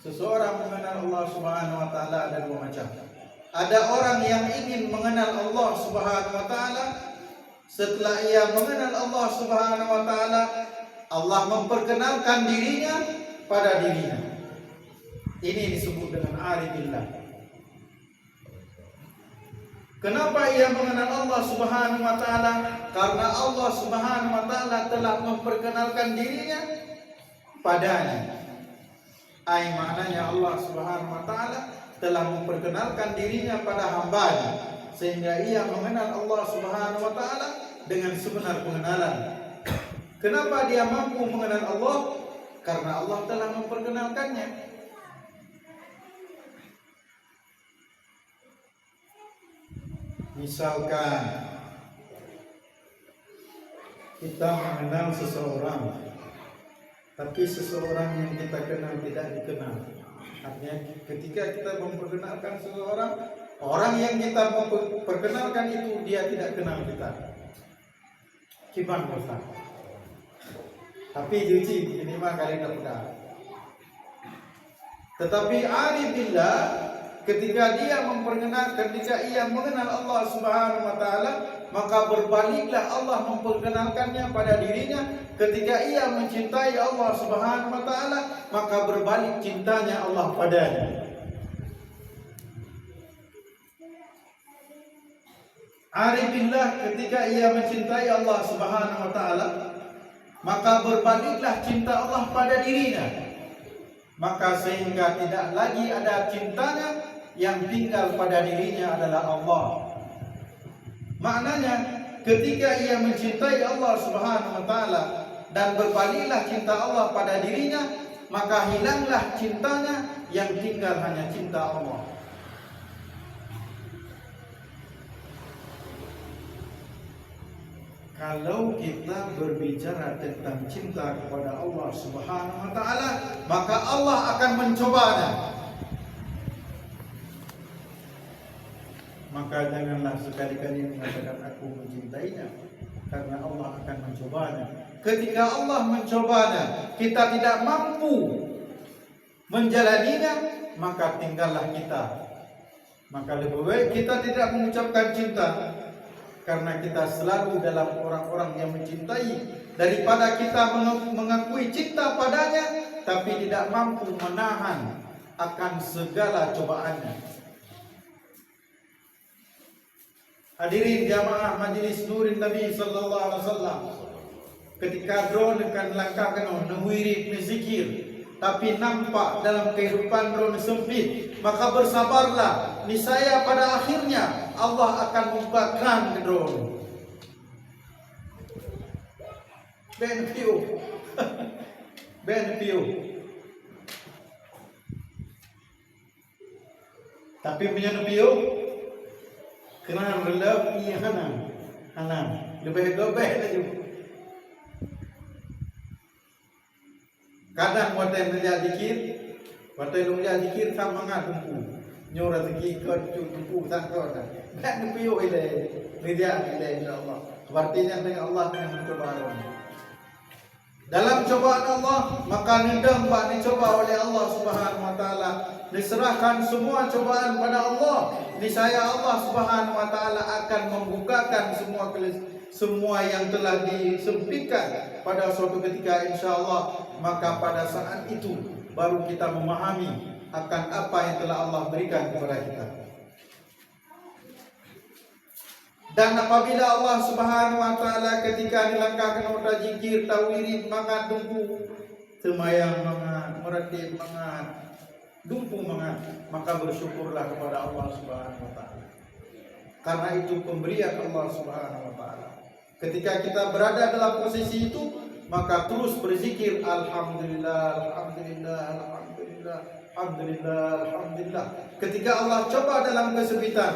Seseorang mengenal Allah Subhanahu wa taala ada dua macam. Ada orang yang ingin mengenal Allah Subhanahu wa taala, setelah ia mengenal Allah Subhanahu wa taala, Allah memperkenalkan dirinya pada dirinya. Ini disebut dengan arifillah. Kenapa ia mengenal Allah Subhanahu wa taala? Karena Allah Subhanahu wa taala telah memperkenalkan dirinya padanya. Ai maknanya Allah Subhanahu wa taala telah memperkenalkan dirinya pada hamba-Nya, sehingga ia mengenal Allah Subhanahu wa taala dengan sebenar pengenalan. Kenapa dia mampu mengenal Allah? Karena Allah telah memperkenalkannya. Misalkan kita mengenal seseorang, tapi seseorang yang kita kenal tidak dikenal. Artinya ketika kita memperkenalkan seseorang, orang yang kita memperkenalkan itu dia tidak kenal kita. Kiban Ustaz. Tapi diuji minimal kali dapat. Tetapi arifillah ketika ia mengenal Allah Subhanahu wa taala, maka berbaliklah Allah memperkenalkannya pada dirinya. Ketika ia mencintai Allah Subhanahu wa taala, maka berbalik cintanya Allah padanya. Arifillah ketika ia mencintai Allah Subhanahu wa taala, maka berbaliklah cinta Allah pada dirinya. Maka sehingga tidak lagi ada cintanya, yang tinggal pada dirinya adalah Allah. Maknanya ketika ia mencintai Allah Subhanahu wa taala dan berbaliklah cinta Allah pada dirinya, maka hilanglah cintanya, yang tinggal hanya cinta Allah. Kalau kita berbicara tentang cinta kepada Allah Subhanahu wa taala, maka Allah akan mencobanya. Maka janganlah sekali-kali mengatakan aku mencintainya, karena Allah akan mencobanya. Ketika Allah mencobanya, kita tidak mampu menjalaninya, maka tinggallah kita. Maka lebih baik kita tidak mengucapkan cinta, karena kita selalu dalam orang-orang yang mencintai, daripada kita mengakui cinta padanya tapi tidak mampu menahan akan segala cobaannya. Hadirin jamaah Majelis Nurin Nabi sallallahu alaihi wasallam, ketika drone akan langkahkan wirid zikir, tapi nampak dalam kehidupan drone sempit, maka bersabarlah, niscaya pada akhirnya Allah akan membukakan ke drone. Ben tapi punya piu kena berlebih hanan lebih lagi. Kadang waktu menjadi zikir sama ngatumpu nyora zikir tumpu sangkot dan piu ile insyaallah. Artinya dengan Allah yang mencoba dalam cobaan Allah, maka nidam bak dicoba oleh Allah Subhanahu wa taala. Diserahkan semua cobaan pada Allah, niscaya Allah Subhanahu wa taala akan membukakan semua yang telah disempitkan pada suatu ketika insyaallah. Maka pada saat itu baru kita memahami akan apa yang telah Allah berikan kepada kita. Dan apabila Allah Subhanahu wa taala ketika dilangkahkan pada zikir tauhid mangat dumpu semayang mangat meratib mangat dumpu mangat, maka bersyukurlah kepada Allah Subhanahu wa taala. Karena itu pemberian Allah Subhanahu wa taala. Ketika kita berada dalam posisi itu, maka terus berzikir alhamdulillah alhamdulillah alhamdulillah alhamdulillah alhamdulillah. Ketika Allah coba dalam kesempitan,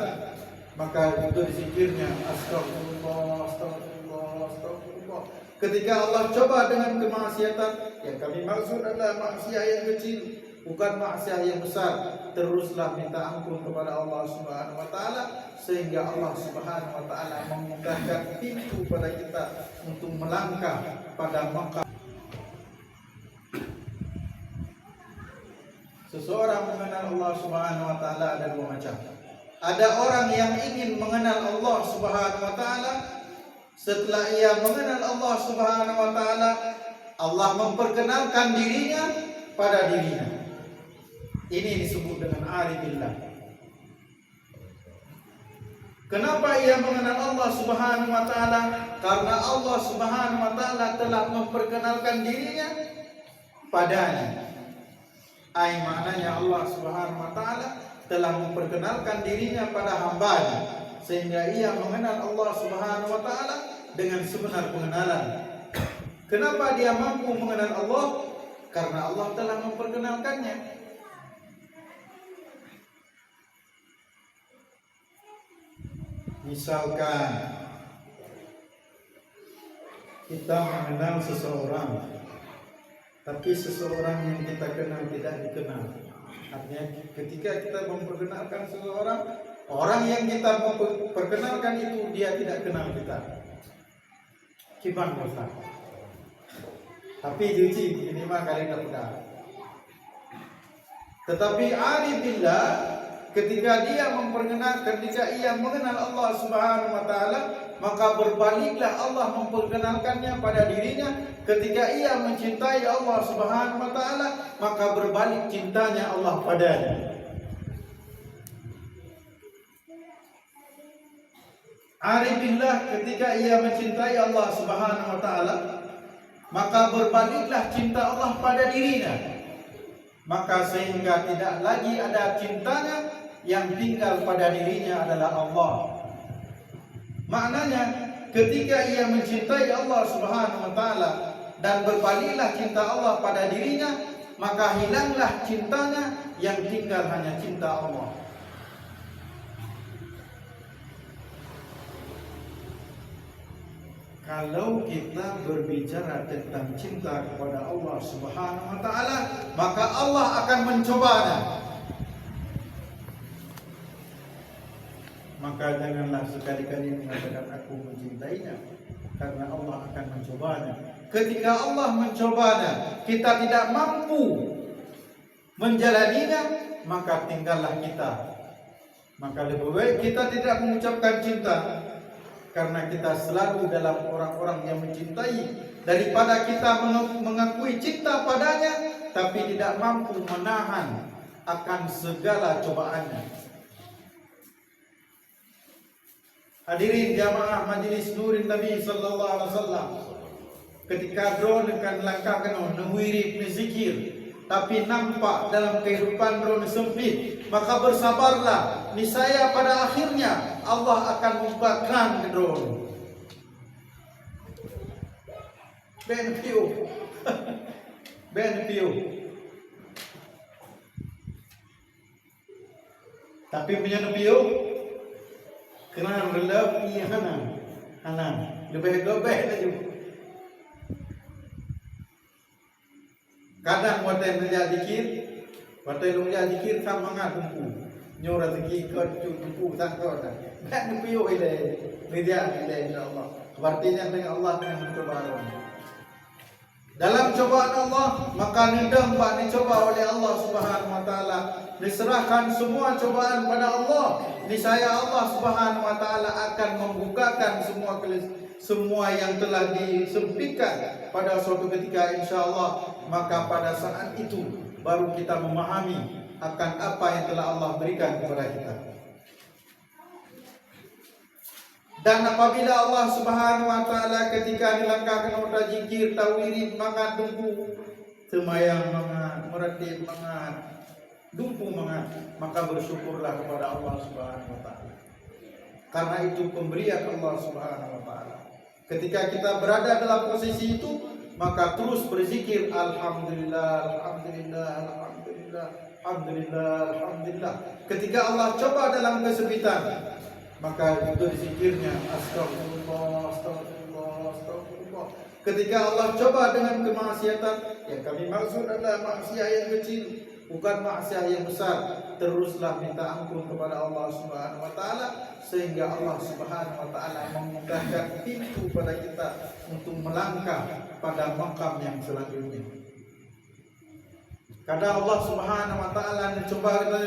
maka itu zikirnya astagfirullah astagfirullah astagfirullah. Ketika Allah coba dengan kemaksiatan, yang kami maksud adalah maksiat yang kecil, bukan maksiat yang besar, teruslah minta ampun kepada Allah Subhanahu wa taala, sehingga Allah Subhanahu wa taala membukakan pintu pada kita untuk melangkah pada Makkah. Seseorang mengenal Allah Subhanahu wa taala ada dua macam. Ada orang yang ingin mengenal Allah Subhanahu wa taala, setelah ia mengenal Allah Subhanahu wa taala, Allah memperkenalkan dirinya pada dirinya. Ini disebut dengan arifillah. Kenapa ia mengenal Allah Subhanahu wa taala? Karena Allah Subhanahu wa taala telah memperkenalkan dirinya padanya. Maknanya Allah Subhanahu wa taala telah memperkenalkan dirinya pada hambanya, sehingga ia mengenal Allah Subhanahu wa taala dengan sebenar pengenalan. Kenapa dia mampu mengenal Allah? Karena Allah telah memperkenalkannya. Misalkan kita mengenal seseorang, tapi seseorang yang kita kenal tidak dikenal. Artinya ketika kita memperkenalkan seseorang, orang yang kita memperkenalkan itu dia tidak kenal kita. Kiban bosan. Tapi diuji minimal kali dapat. Tetapi arifillah, ketika dia memperkenalkan, ketika ia mengenal Allah Subhanahu wa taala, maka berbaliklah Allah memperkenalkannya pada dirinya. Ketika ia mencintai Allah Subhanahu wa taala, maka berbalik cintanya Allah padanya. Arifillah, ketika ia mencintai Allah Subhanahu wa taala, maka berbaliklah cinta Allah pada dirinya. Maka sehingga tidak lagi ada cintanya, yang tinggal pada dirinya adalah Allah. Maknanya ketika ia mencintai Allah Subhanahu wa taala dan berbaliklah cinta Allah pada dirinya, maka hilanglah cintanya, yang tinggal hanya cinta Allah. Kalau kita berbicara tentang cinta kepada Allah Subhanahu wa taala, maka Allah akan mencobanya. Maka janganlah sekali-kali mengatakan aku mencintainya, karena Allah akan mencobanya. Ketika Allah mencobanya, kita tidak mampu menjalaninya, maka tinggallah kita. Maka lebih baik kita tidak mengucapkan cinta, karena kita selalu dalam orang-orang yang mencintai, daripada kita mengakui cinta padanya tapi tidak mampu menahan akan segala cobaannya. Hadirin jamaah majelis Nurin Nabi sallallahu alaihi wasallam, ketika drone kan langkahkan nuwiri zikir, tapi nampak dalam kehidupan drone sempit, maka bersabarlah, niscaya pada akhirnya Allah akan membukakan drone. BNPO BNPO. Tapi punya NPO kenal relap iya hana lebih lagi. Kadang watai menjadi zikir, watai menjadi zikir sama ngatumpu nyora rezeki ke tumpu tangkor dah. Dan NPO ile media ile insyaallah. Artinya dengan Allah dengan cobaan. Dalam cobaan Allah, maka nidam bak dicoba oleh Allah Subhanahu wa taala. Diserahkan semua cobaan pada Allah. Niscaya Allah Subhanahu wa taala akan membukakan semua yang telah disempitkan pada suatu ketika insyaallah. Maka pada saat itu baru kita memahami akan apa yang telah Allah berikan kepada kita. Dan apabila Allah Subhanahu wa taala ketika dilangkahkan kepada zikir, tawirid, mangat dumpu, semayang mangat, meratib mangat, dumpu mangat, maka bersyukurlah kepada Allah Subhanahu wa taala. Karena itu pemberian Allah Subhanahu wa taala. Ketika kita berada dalam posisi itu, maka terus berzikir alhamdulillah, alhamdulillah, alhamdulillah, alhamdulillah, alhamdulillah. Ketika Allah coba dalam kesempitan, maka itu zikirnya astagfirullah, astagfirullah, astagfirullah. Ketika Allah coba dengan kemaksiatan, yang kami maksud adalah maksiat yang kecil, bukan maksiat yang besar, teruslah minta ampun kepada Allah Subhanahu wa taala, sehingga Allah Subhanahu wa taala membukakan pintu pada kita untuk melangkah pada makam yang selanjutnya. Kadang Allah Subhanahu wa taala mencoba kita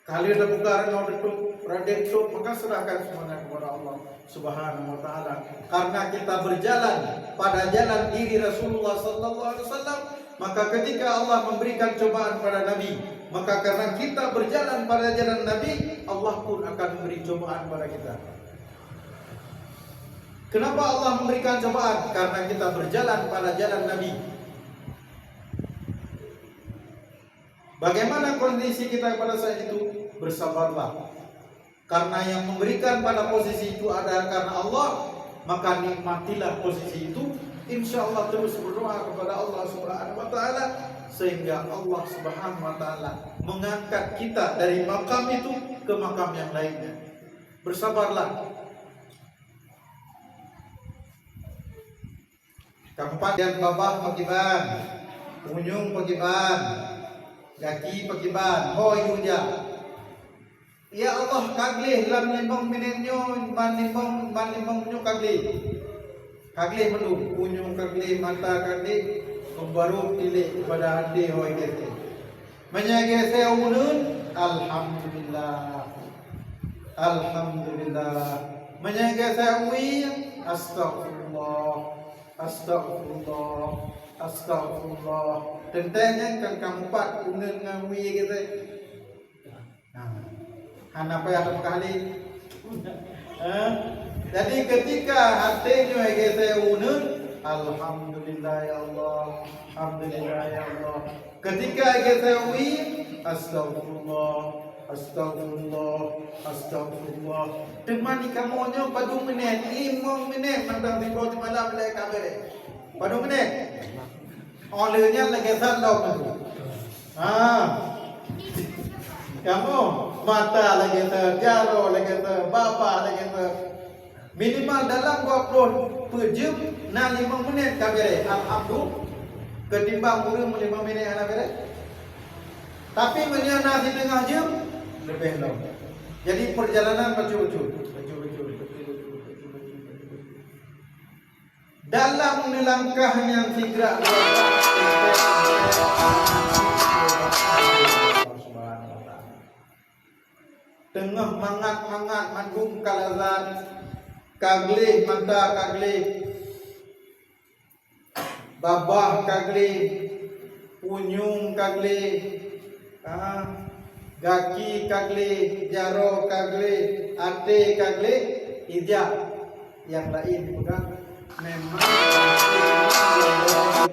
kali ada buka renau detuk, raden detuk, maka serahkan semuanya kepada Allah Subhanahu wa taala. Karena kita berjalan pada jalan diri Rasulullah sallallahu alaihi wasallam, maka ketika Allah memberikan cobaan pada Nabi, maka karena kita berjalan pada jalan Nabi, Allah pun akan memberi cobaan pada kita. Kenapa Allah memberikan cobaan? Karena kita berjalan pada jalan Nabi. Bagaimana kondisi kita pada saat itu? Bersabarlah. Karena yang memberikan pada posisi itu adalah karena Allah, maka nikmatilah posisi itu. Insya Allah terus berdoa kepada Allah Subhanahu wa taala sehingga Allah Subhanahu wa taala mengangkat kita dari makam itu ke makam yang lainnya. Bersabarlah. Keempat, dan babah pakiban, unyung pakiban, kaki pakiban, hoyuja. Ya Allah kaglih lam limbang minenyo ban limbang nyo kaglih. Kaglih melu unyung kaglih mata kaglih membaru pilih kepada hati hoy kete. Menyage saya unun alhamdulillah. Alhamdulillah. Menyage saya ui astagfirullah. Astagfirullah. Astagfirullah. Tentangnya kan keempat unun ngui kita. Hana payah kali. Jadi ketika hatinya kita unun, alhamdulillah ya Allah, alhamdulillah ya Allah. Ketika kita ui, astagfirullah, astagfirullah, astagfirullah. Temani kamunya pada menit, 5 menit mandang di bawah malam lagi kabel. Pada menit. Olehnya lagi salah tu. Kamu mata lagi terjaro lagi bapa lagi minimal dalam 20 jam na 5 menit kabere alhamdulillah ketimbang urang 5 menit ana bere tapi menyana di tengah jam lebih long. Jadi perjalanan betul-betul dalam melangkah yang segera tengah mangat manggung kalazan kaglih mata kaglih babah kaglih unyung kaglih gaki kaglih jaro kaglih ate kaglih ijab yang lain dipegang memang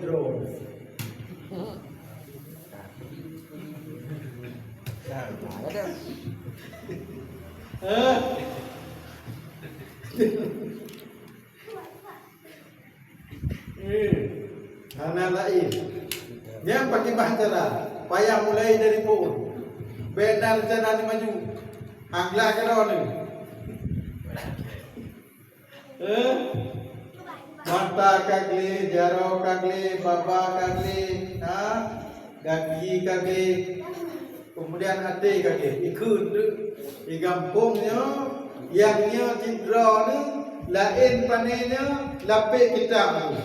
drone. Hana lain. Yang pakai bahtera, payah mulai dari pohon. Benar jalan maju. Anglah kerana. Mata kagli, jaro kagli, baba kagli, gaki kagli, kemudian hati kagli. Ikut di kampungnya, yangnya cindra ni, lain panenya, lapik kita.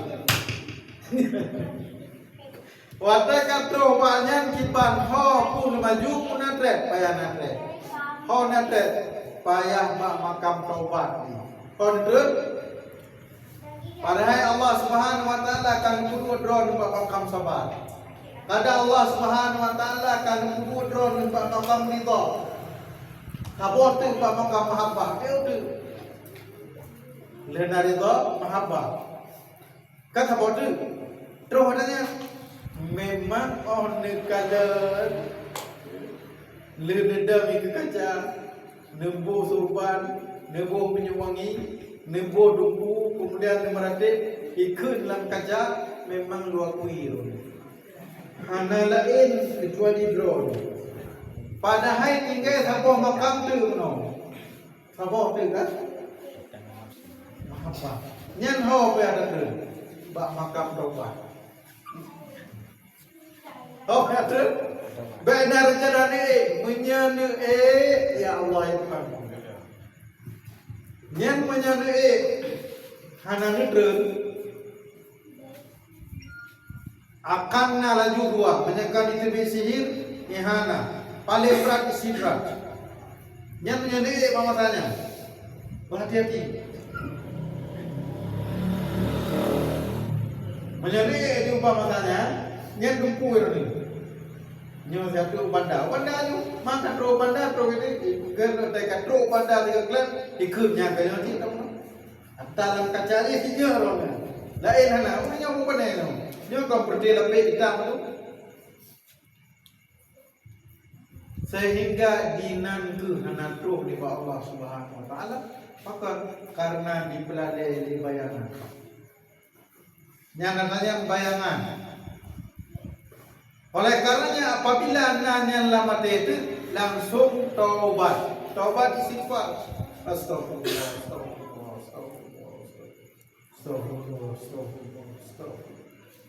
Wadah kata banyak kiban ho pun maju pun natret, payah natret. Ho natret, payah makam taubat ni. Kontret. Padahal Allah Subhanahu wa taala akan kudro numpak makam sabar. Kadang Allah Subhanahu wa taala akan kudro numpak makam ridha. Kabut tu numpak makam mahabbah. Dia tu. Lena ridha mahabbah. Kan kabut tu. Terus katanya memang on kala ledam ke kaca nembuh surban, nembuh penyuwangi, nembuh duku, kemudian meratip ikut dalam kaca memang luar kuir. Hana lain kecuali drone. Padahal tinggal sabah makam tu no. Sabah tu kan? Apa? Nyan ho pe ada tu. Bak makam taubat. Oh kata benar cara ni menyana ya Allah ya Tuhan. Nyan menyana hana nedreun Akanna laju dua, menyekan itu sihir, ihana, paling berat isidrat. Yang menyendiri mamasanya, berhati-hati. Menyendiri itu mamasanya, yang dumpu ini. Nyo satu banda tu makan ro banda tro ini kerana dekat ro banda dekat klan ikutnya kaya ni tahu. Dalam kaca ni hijau orang. Lain hana, orangnya bukan ni. Nyo kau pergi lebih hitam tu. Sehingga dinanku hana tro di bawah Allah Subhanahu Wa Taala, maka karena dipeladai di bayangan. Yang namanya bayangan. Oleh karenanya apabila nanya lama itu langsung taubat. Taubat istighfar. Astagfirullah, astagfirullah, astagfirullah, astagfirullah, astagfirullah.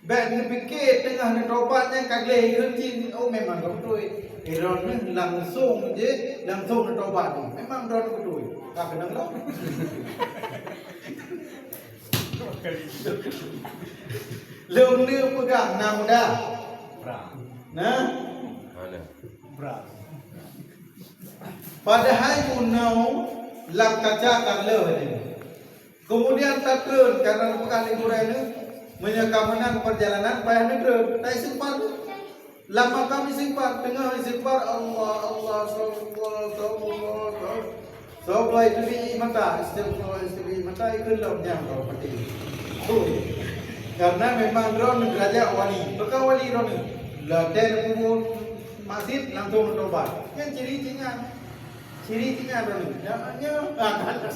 Ben fikir tengah ni taubatnya kagle henti oh memang betul. Iron ni langsung je langsung taubat tu. Memang betul. Tak kena lah. Leung ni pegang nama dah. Nah, padahal munau lam kaca kalau ini. Kemudian tak turun karena bukan liburan ini menyekaman perjalanan payah negeri. Tak simpan. Lama kami simpan tengah simpan Allah Allah Allah itu di mata istighfar mata itu lemnya kau pati. Karena memang ron raja wali, maka wali ron laten kubur masjid langsung bertobat. Yang ciri-cirinya ron, namanya akan.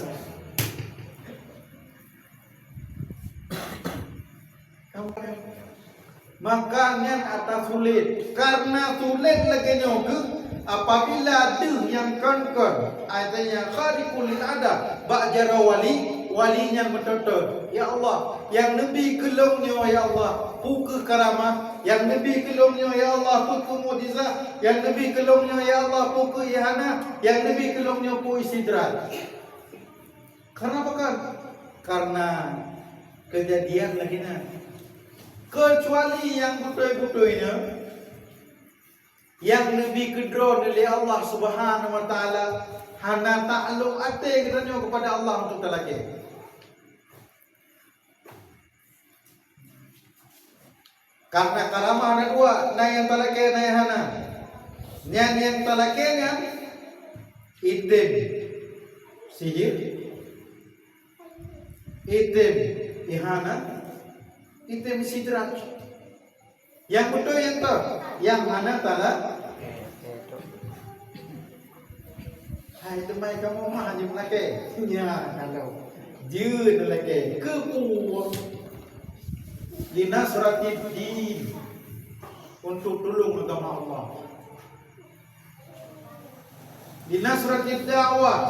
Makanya atas sulit, karena sulit lagi nyoge. Apabila ada yang kongkon, artinya khariqul ada, ba'jara walinya betul-betul. Ya Allah, yang lebih kelongnya ya Allah, puku karamah, yang lebih kelongnya ya Allah, puku mukjizat, yang lebih kelongnya ya Allah, puku ihana, yang lebih kelongnya puku istidrat. Karena apa kan? Karena kejadian lagi nak. Kecuali yang betul-betulnya yang lebih kedron oleh Allah Subhanahu Wa Taala hana takluk ate katanya kepada Allah untuk talaki. Karena karamah ada dua, na yang talaki na yang hana. Yang talakinya itim sihir, itim ihana, itim sidrat. Yang betul yang tu, yang mana tala? Hai temai kamu mah hanya melake, ya kalau jud melake, kekuat. Linasratid din untuk tolong agama Allah. Linasratid dakwah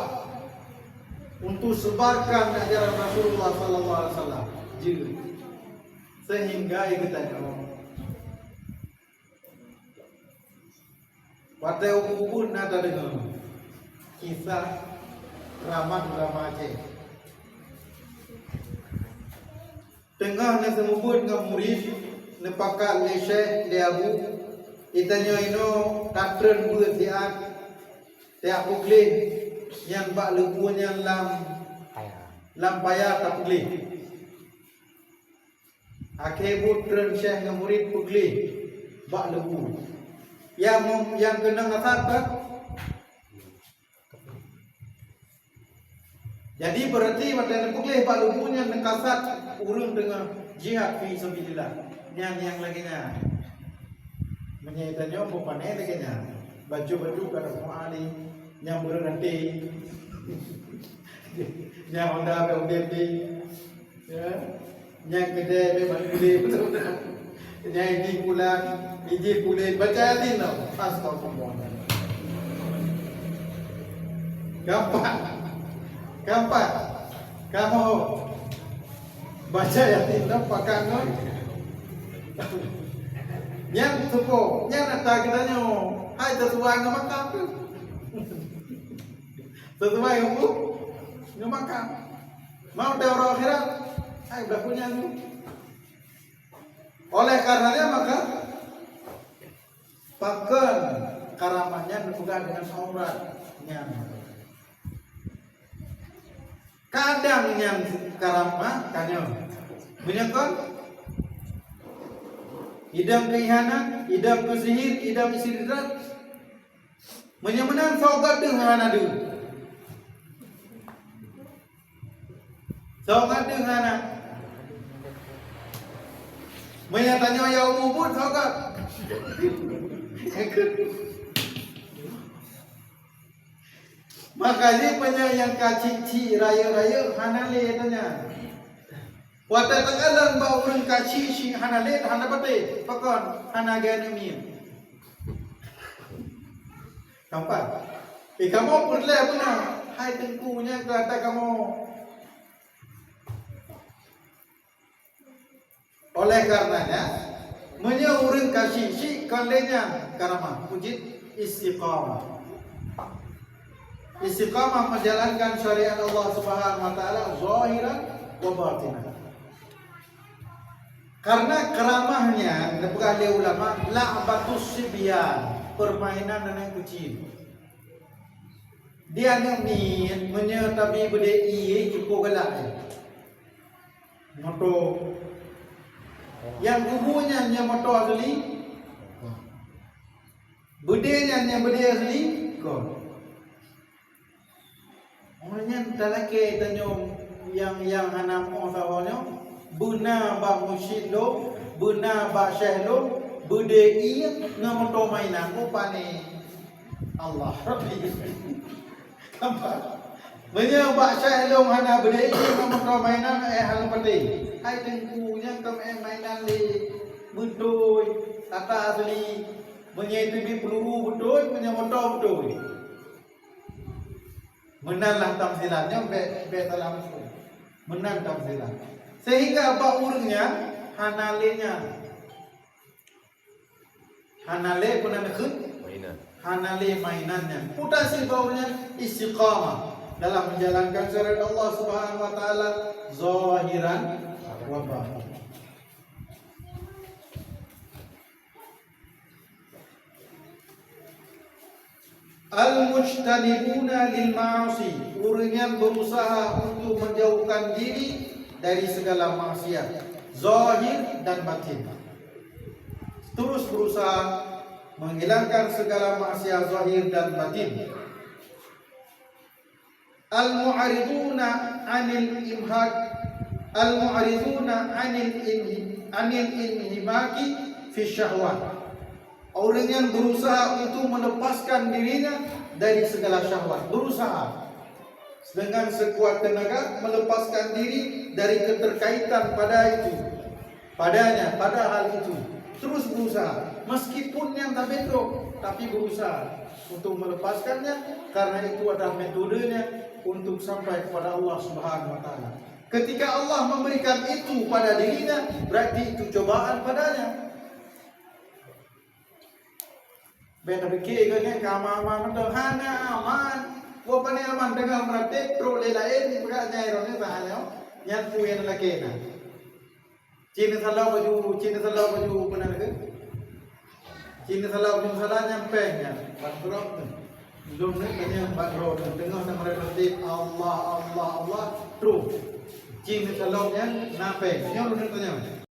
untuk sebarkan ajaran Rasulullah sallallahu alaihi wasallam. Jud. Sehingga kita tahu pada ubun ada dengan kisah drama Aceh. Tengah na semubut dengan murid nepakat le Syekh le Abu itanya ino katren buat siat tiap pukli yang bak lebuan yang lam payah tak pukli. Akhir putren Syekh dengan murid pukli bak lebu. Yang kena ngasar kan? Jadi berarti pada pukli bak lebunya nekasat urun dengan jihad fi sabilillah. Yang laginya menyaitannya bukan laginya baju kada muali yang berhenti yang Honda BODP ya yang kedai memang boleh betul-betul yang ini pulang iji boleh baca yatin tau astagfirullah gampang kamu baca yatin tau pakai ngon yang sepo yang nak kitanya hai sesuai dengan makam tu sesuai dengan makam mau teori akhirat hai dah punya tu Oleh karenanya maka pakan karamahnya berpegang dengan auratnya. Kadang yang karamah kanyo menyangkut idam kehianat, idam kesihir, idam istidrat, menyemenan sogat dengan adu. Sogat dengan anak. Menyatanya ya umur sogat. Makanya penyayang kacici raya-raya hanale tanya. Wata takalan ba urang kacici hanale hana pate pakon hanaga nemi. Nampak? Kamu perle punya hai tengkunya kata kamu. Oleh karenanya menyaurin kacici kalenya karamah wujud istiqamah. Istiqamah menjalankan syariat Allah Subhanahu wa taala zahiran wa batinan. Karena keramahnya dipegah oleh ulama la'batus sibyan, permainan anak kecil. Dia ni menyertai budaya cukup galak. Moto yang gugunya moto asli. Budayanya budaya asli kau. Orangnya talake tanyo yang anak mo sawonyo buna ba musyidlo buna ba syahlo budai ngamoto mainan ko pane Allah Rabbi kampa banya ba syahlo hana budai ngamoto mainan hal pati ai tengkunya kam mainan le betul kata asli banya itu peluru betul banya motor betul. Menanlah tamsilannya be dalam menan tamsilan sehingga apa urungnya hanalenya hanale pernah nekut hanale mainannya putasi baurnya istiqamah dalam menjalankan syariat Allah Subhanahu wa taala zahiran wa batinan. Al-mujtanibuna lil ma'asi, orang yang berusaha untuk menjauhkan diri dari segala maksiat zahir dan batin. Terus berusaha menghilangkan segala maksiat zahir dan batin. Al-mu'ariduna 'anil imhaq, al-mu'ariduna 'anil inhimaki fi syahwat. Orang yang berusaha untuk melepaskan dirinya dari segala syahwat, berusaha dengan sekuat tenaga melepaskan diri dari keterkaitan padanya, pada hal itu. Terus berusaha, meskipun yang tak betul, tapi berusaha untuk melepaskannya karena itu adalah metodenya untuk sampai kepada Allah Subhanahu wa taala. Ketika Allah memberikan itu pada dirinya, berarti itu cobaan padanya. Beta fikir kan kama-kama hana aman. Wo pane aman dengan merate pro lelain ni pega nyai rone sahanyo nyat puyen lakena. Cina salah baju benar ke? Cina salah baju salah nyampe nya. Batrok tu. Belum ni kanya batrok tengah nama merate Allah terus. Cina salahnya nape? Nyo lu tanya.